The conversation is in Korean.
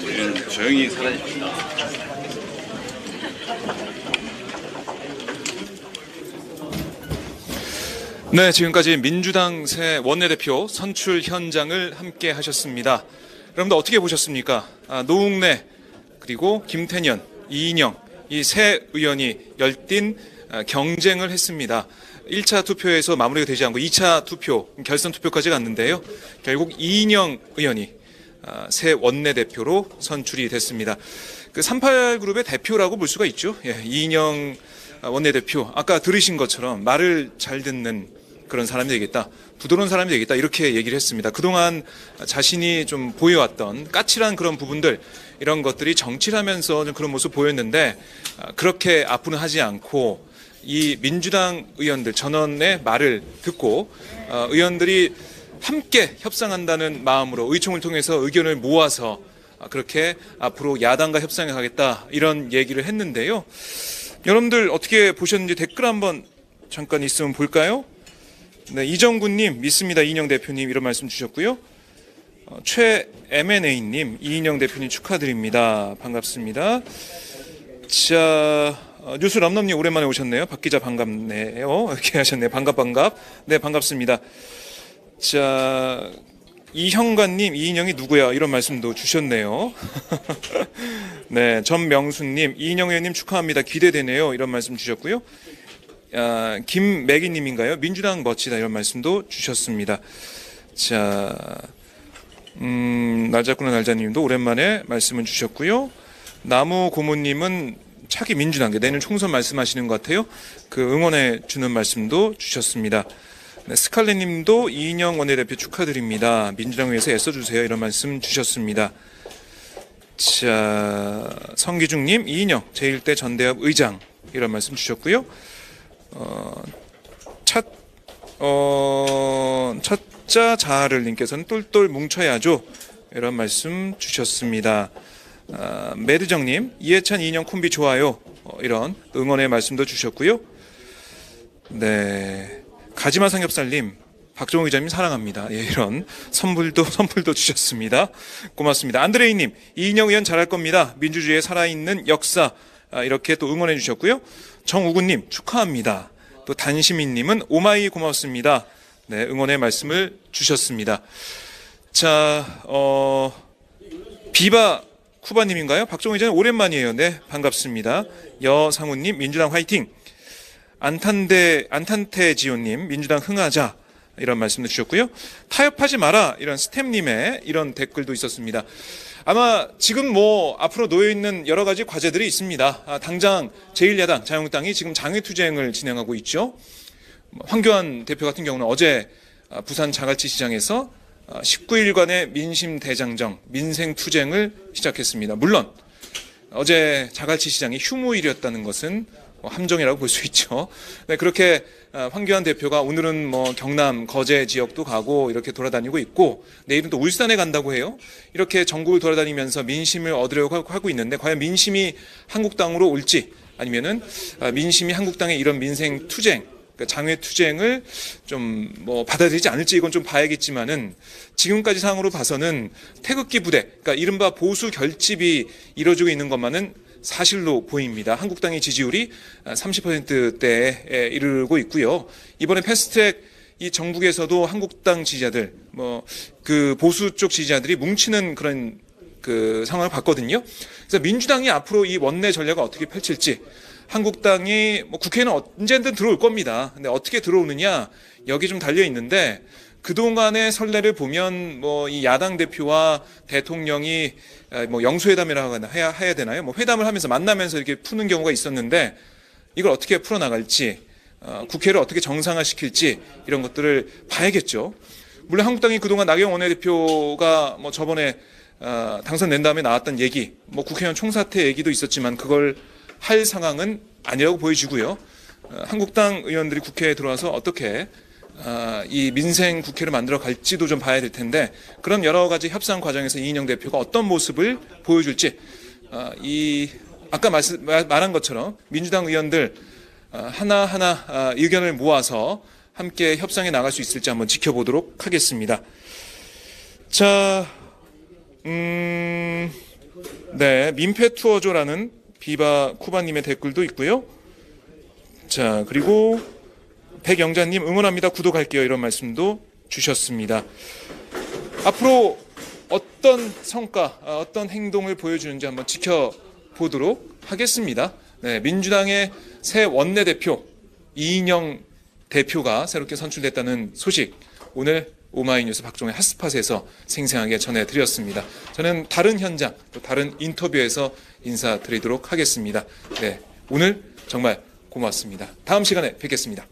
우리는 조용히 사라집시다. 네, 지금까지 민주당 새 원내대표 선출 현장을 함께 하셨습니다. 여러분들 어떻게 보셨습니까? 노웅래, 그리고 김태년, 이인영, 이 세 의원이 열띤 경쟁을 했습니다. 1차 투표에서 마무리가 되지 않고 2차 투표, 결선 투표까지 갔는데요. 결국 이인영 의원이 새 원내대표로 선출이 됐습니다. 그 38그룹의 대표라고 볼 수가 있죠. 예, 이인영 원내대표, 아까 들으신 것처럼 말을 잘 듣는 그런 사람이 되겠다, 부드러운 사람이 되겠다, 이렇게 얘기를 했습니다. 그동안 자신이 좀 보여왔던 까칠한 그런 부분들, 이런 것들이 정치를 하면서 좀 그런 모습 보였는데 그렇게 앞으로는 하지 않고 이 민주당 의원들 전원의 말을 듣고 의원들이 함께 협상한다는 마음으로 의총을 통해서 의견을 모아서 그렇게 앞으로 야당과 협상에 가겠다, 이런 얘기를 했는데요. 여러분들 어떻게 보셨는지 댓글 한번 잠깐 있으면 볼까요? 네, 이정구님, 믿습니다. 이인영 대표님, 이런 말씀 주셨고요. 최MNA님, 이인영 대표님 축하드립니다. 반갑습니다. 자, 뉴스 람람님 오랜만에 오셨네요. 박 기자 반갑네요. 이렇게 하셨네요. 반갑. 네, 반갑습니다. 자, 이형관님, 이인영이 누구야? 이런 말씀도 주셨네요. 네, 전명수님, 이인영 의원님 축하합니다. 기대되네요. 이런 말씀 주셨고요. 김매기님인가요? 민주당 멋지다, 이런 말씀도 주셨습니다. 자, 날잡구나 날자님도 오랜만에 말씀을 주셨고요. 나무 고모님은 차기 민주당 내년 총선 말씀하시는 것 같아요. 그 응원해 주는 말씀도 주셨습니다. 네, 스칼렛님도 이인영 원내대표 축하드립니다. 민주당 위해서 애써주세요, 이런 말씀 주셨습니다. 자, 성기중님, 이인영 제1대 전대협 의장, 이런 말씀 주셨고요. 첫자 자하를님께서는 똘똘 뭉쳐야죠, 이런 말씀 주셨습니다. 매드정님, 이해찬 이인영 콤비 좋아요, 이런 응원의 말씀도 주셨고요. 네, 가지마 삼겹살님, 박종호 기자님 사랑합니다, 예, 이런 선물도 주셨습니다. 고맙습니다. 안드레이님, 이인영 의원 잘할 겁니다. 민주주의의 살아있는 역사, 이렇게 또 응원해 주셨고요. 정우구님 축하합니다. 또 단시민님은 오마이 고맙습니다. 네, 응원의 말씀을 주셨습니다. 자, 비바 쿠바님인가요? 박종호 기자님 오랜만이에요. 네, 반갑습니다. 여상우님, 민주당 화이팅. 안탄테지오님, 민주당 흥하자, 이런 말씀도 주셨고요. 타협하지 마라, 이런 스템님의 이런 댓글도 있었습니다. 아마 지금 앞으로 놓여있는 여러 가지 과제들이 있습니다. 당장 제1야당 자유한국당이 지금 장외투쟁을 진행하고 있죠. 황교안 대표 같은 경우는 어제 부산 자갈치시장에서 19일간의 민심대장정, 민생투쟁을 시작했습니다. 물론 어제 자갈치시장이 휴무일이었다는 것은 함정이라고 볼 수 있죠. 네, 그렇게 황교안 대표가 오늘은 경남 거제 지역도 가고 이렇게 돌아다니고 있고, 내일은 또 울산에 간다고 해요. 이렇게 전국을 돌아다니면서 민심을 얻으려고 하고 있는데, 과연 민심이 한국당으로 올지, 아니면은 민심이 한국당의 이런 민생 투쟁, 그러니까 장외 투쟁을 좀 받아들이지 않을지, 이건 좀 봐야겠지만은 지금까지 상황으로 봐서는 태극기 부대, 그러니까 이른바 보수 결집이 이루어지고 있는 것만은 사실로 보입니다. 한국당의 지지율이 30%대에 이르고 있고요. 이번에 패스트트랙 이 정국에서도 한국당 지지자들, 그 보수 쪽 지지자들이 뭉치는 그런 그 상황을 봤거든요. 그래서 민주당이 앞으로 이 원내 전략을 어떻게 펼칠지, 한국당이 국회에는 언제든 들어올 겁니다. 근데 어떻게 들어오느냐, 여기 좀 달려 있는데, 그동안의 선례를 보면 이 야당 대표와 대통령이 영수회담이라고 해야 되나요? 회담을 하면서 만나면서 이렇게 푸는 경우가 있었는데, 이걸 어떻게 풀어나갈지, 국회를 어떻게 정상화시킬지, 이런 것들을 봐야겠죠. 물론 한국당이 그동안 나경원 원내대표가 저번에 당선된 다음에 나왔던 얘기, 국회의원 총사퇴 얘기도 있었지만 그걸 할 상황은 아니라고 보여지고요. 한국당 의원들이 국회에 들어와서 어떻게 이 민생 국회를 만들어 갈지도 좀 봐야 될 텐데, 그런 여러 가지 협상 과정에서 이인영 대표가 어떤 모습을 보여줄지, 아까 말한 것처럼 민주당 의원들 하나하나 의견을 모아서 함께 협상에 나갈 수 있을지 한번 지켜보도록 하겠습니다. 자, 네, 민폐 투어조라는 비바 쿠바님의 댓글도 있고요. 자, 그리고 백영자님 응원합니다. 구독할게요. 이런 말씀도 주셨습니다. 앞으로 어떤 성과, 어떤 행동을 보여주는지 한번 지켜보도록 하겠습니다. 네, 민주당의 새 원내대표 이인영 대표가 새롭게 선출됐다는 소식 오늘 오마이뉴스 박종의 핫스팟에서 생생하게 전해드렸습니다. 저는 다른 현장 또 다른 인터뷰에서 인사드리도록 하겠습니다. 네, 오늘 정말 고맙습니다. 다음 시간에 뵙겠습니다.